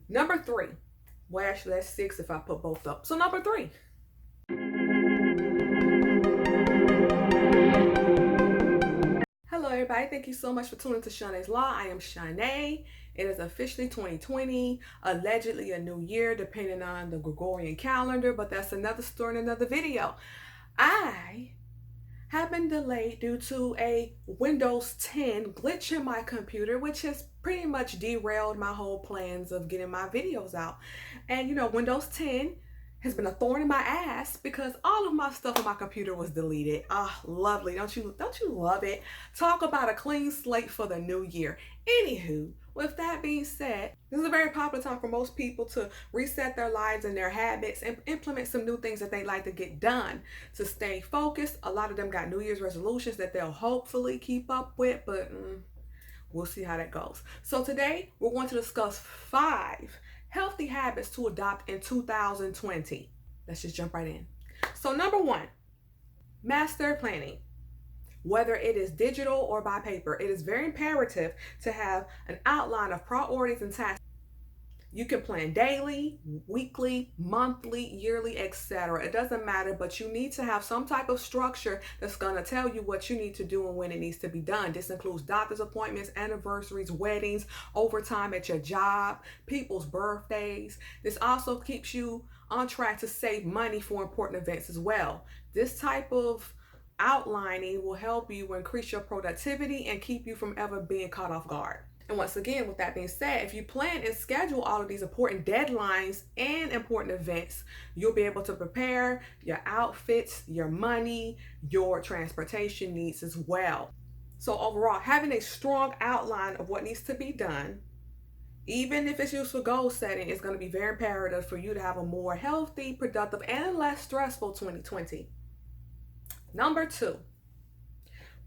Number three. Well, actually, that's six if I put both up. So number three. Hello, everybody. Thank you so much for tuning to Shanae's Law. I am Shanae. It is officially 2020, allegedly a new year, depending on the Gregorian calendar, but that's another story in another video. I have been delayed due to a Windows 10 glitch in my computer, which has pretty much derailed my whole plans of getting my videos out. And Windows 10 has been a thorn in my ass because all of my stuff on my computer was deleted. Ah, lovely. Don't you love it? Talk about a clean slate for the new year. Anywho, with that being said, this is a very popular time for most people to reset their lives and their habits and implement some new things that they like to get done to stay focused. A lot of them got New Year's resolutions that they'll hopefully keep up with, but we'll see how that goes. So today we're going to discuss 5 healthy habits to adopt in 2020. Let's just jump right in. So number 1, master planning. Whether it is digital or by paper, it is very imperative to have an outline of priorities and tasks. You can plan daily, weekly, monthly, yearly, etc. It doesn't matter, but you need to have some type of structure that's going to tell you what you need to do and when it needs to be done. This includes doctor's appointments, anniversaries, weddings, overtime at your job, people's birthdays. This also keeps you on track to save money for important events as well. This type of outlining will help you increase your productivity and keep you from ever being caught off guard. And once again, with that being said, if you plan and schedule all of these important deadlines and important events, you'll be able to prepare your outfits, your money, your transportation needs as well. So overall, having a strong outline of what needs to be done, even if it's used for goal setting, is going to be very imperative for you to have a more healthy, productive, and less stressful 2020. Number 2,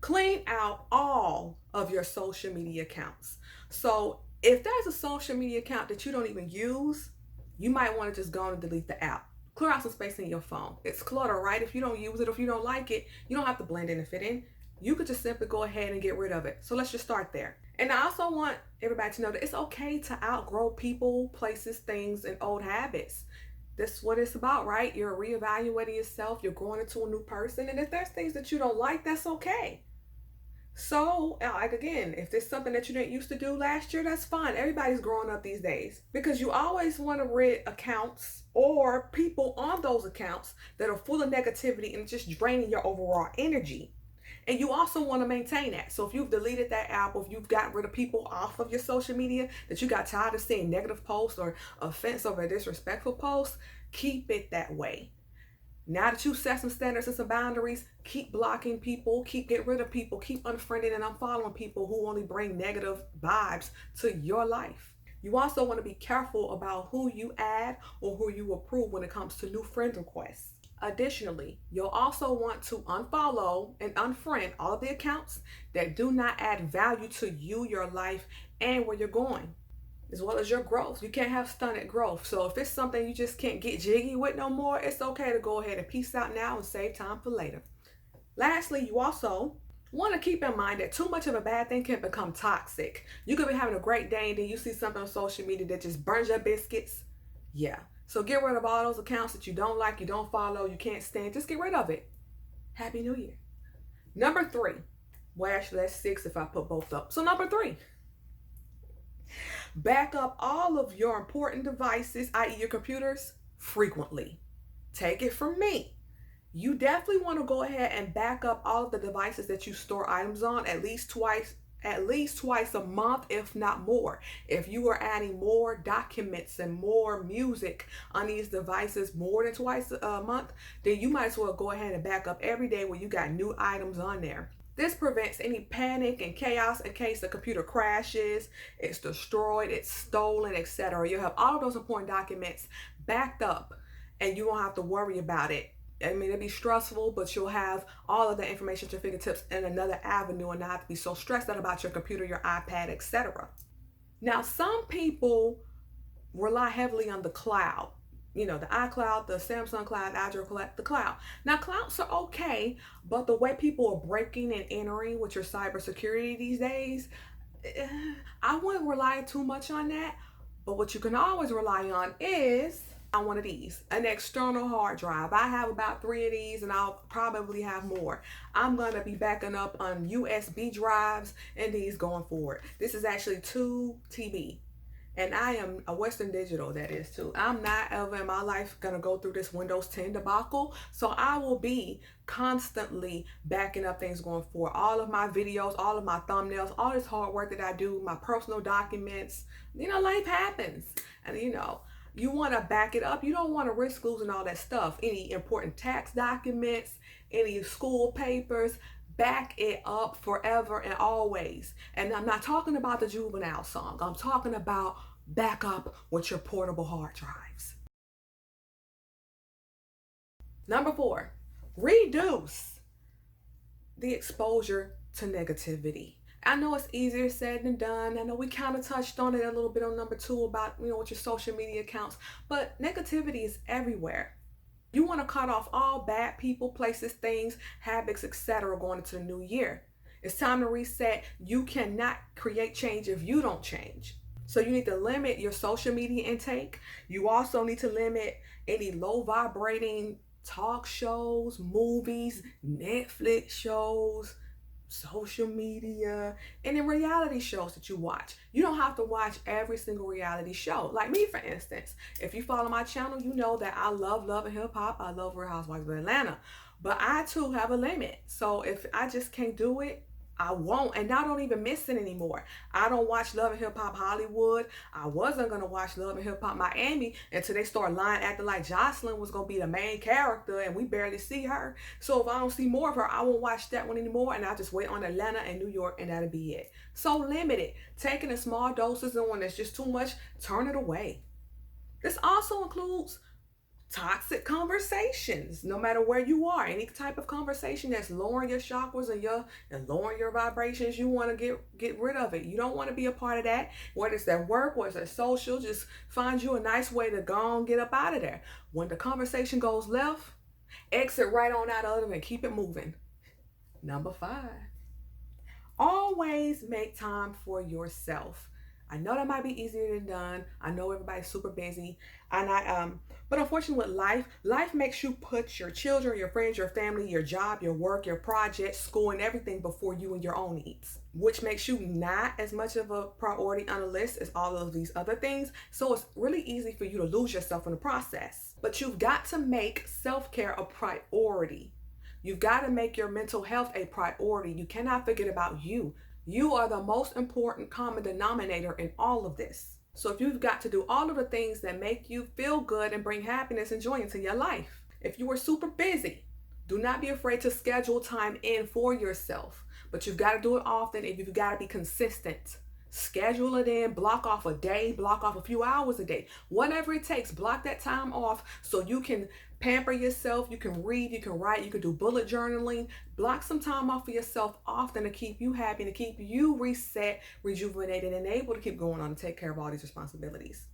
clean out all of your social media accounts. So if there's a social media account that you don't even use, you might want to just go and delete the app. Clear out some space in your phone. It's clutter, right? If you don't use it, if you don't like it, you don't have to blend in and fit in. You could just simply go ahead and get rid of it. So let's just start there. And I also want everybody to know that it's okay to outgrow people, places, things, and old habits. That's what it's about, right? You're reevaluating yourself. You're growing into a new person. And if there's things that you don't like, that's okay. So, like again, if there's something that you didn't used to do last year, that's fine. Everybody's growing up these days because you always want to rid accounts or people on those accounts that are full of negativity and just draining your overall energy. And you also want to maintain that. So if you've deleted that app, or if you've gotten rid of people off of your social media that you got tired of seeing negative posts or offensive or disrespectful posts, keep it that way. Now that you set some standards and some boundaries, keep blocking people, keep getting rid of people, keep unfriending and unfollowing people who only bring negative vibes to your life. You also want to be careful about who you add or who you approve when it comes to new friend requests. Additionally, you'll also want to unfollow and unfriend all of the accounts that do not add value to you, your life, and where you're going, as well as your growth. You can't have stunted growth. So if it's something you just can't get jiggy with no more, it's okay to go ahead and peace out now and save time for later. Lastly, you also want to keep in mind that too much of a bad thing can become toxic. You could be having a great day and then you see something on social media that just burns your biscuits. Yeah. So get rid of all those accounts that you don't like, you don't follow, you can't stand. Just get rid of it. Happy New Year. Number 3. Well, actually, that's 6 if I put both up. So number 3. Back up all of your important devices, i.e. your computers, frequently. Take it from me. You definitely want to go ahead and back up all of the devices that you store items on at least twice a month, if not more. If you are adding more documents and more music on these devices more than twice a month, then you might as well go ahead and back up every day where you got new items on there. This prevents any panic and chaos in case the computer crashes, it's destroyed, it's stolen, etc. You'll have all of those important documents backed up and you won't have to worry about it. I mean, it'd be stressful, but you'll have all of the information at your fingertips in another avenue and not have to be so stressed out about your computer, your iPad, etc. Now, some people rely heavily on the cloud. The iCloud, the Samsung Cloud, Azure Cloud, the cloud. Now, clouds are okay, but the way people are breaking and entering with your cybersecurity these days, I wouldn't rely too much on that. But what you can always rely on is one of these, an external hard drive. I have about 3 of these and I'll probably have more. I'm going to be backing up on USB drives and these going forward. This is actually 2 TB. And I am a Western Digital, that is too. I'm not ever in my life gonna go through this Windows 10 debacle. So I will be constantly backing up things going forward. All of my videos, all of my thumbnails, all this hard work that I do, my personal documents, life happens. And you wanna back it up. You don't wanna risk losing all that stuff. Any important tax documents, any school papers, back it up forever and always. And I'm not talking about the Juvenile song. I'm talking about back up with your portable hard drives. Number 4, reduce the exposure to negativity. I know it's easier said than done. I know we kind of touched on it a little bit on number 2 about, with your social media accounts, but negativity is everywhere. You want to cut off all bad people, places, things, habits, etc. going into the new year. It's time to reset. You cannot create change if you don't change. So you need to limit your social media intake. You also need to limit any low vibrating talk shows, movies, Netflix shows, social media, and in reality shows that you watch. You don't have to watch every single reality show. Like me, for instance, if you follow my channel, you know that I love Love and Hip Hop. I love Real Housewives of Atlanta. But I too have a limit. So if I just can't do it, I won't. And I don't even miss it anymore. I don't watch Love and Hip Hop Hollywood. I wasn't going to watch Love and Hip Hop Miami until they start lying, acting like Jocelyn was going to be the main character and we barely see her. So if I don't see more of her, I won't watch that one anymore. And I'll just wait on Atlanta and New York and that'll be it. So limit it. Take it in small doses, and when it's just too much, turn it away. This also includes toxic conversations, no matter where you are. Any type of conversation that's lowering your chakras and lowering your vibrations, you want to get rid of it. You don't want to be a part of that. Whether it's at work, whether it's social, just find you a nice way to go and get up out of there. When the conversation goes left, exit right on out of it and keep it moving. Number 5, always make time for yourself. I know that might be easier than done. I know everybody's super busy, and but unfortunately with life makes you put your children, your friends, your family, your job, your work, your projects, school, and everything before you and your own needs, which makes you not as much of a priority on the list as all of these other things. So it's really easy for you to lose yourself in the process. But you've got to make self-care a priority. You've got to make your mental health a priority. You cannot forget about you. You are the most important common denominator in all of this. So if you've got to do all of the things that make you feel good and bring happiness and joy into your life, if you are super busy, do not be afraid to schedule time in for yourself. But you've got to do it often, and you've got to be consistent. Schedule it in, block off a day, block off a few hours a day, whatever it takes. Block that time off so you can pamper yourself. You can read, you can write, you can do bullet journaling. Block some time off for yourself often to keep you happy, to keep you reset, rejuvenated, and able to keep going on and take care of all these responsibilities.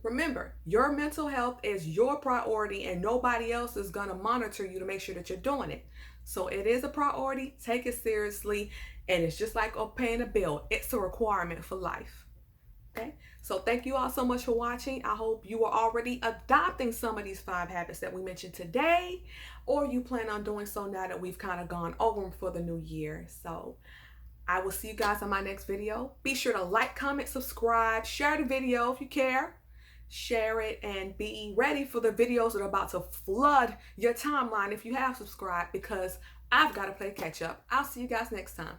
Remember, your mental health is your priority, and nobody else is going to monitor you to make sure that you're doing it. So it is a priority. Take it seriously. And it's just like paying a bill. It's a requirement for life. Okay? So thank you all so much for watching. I hope you are already adopting some of these 5 habits that we mentioned today, or you plan on doing so now that we've kind of gone over them for the new year. So I will see you guys on my next video. Be sure to like, comment, subscribe, share the video if you care. Share it, and be ready for the videos that are about to flood your timeline if you have subscribed, because I've got to play catch up. I'll see you guys next time.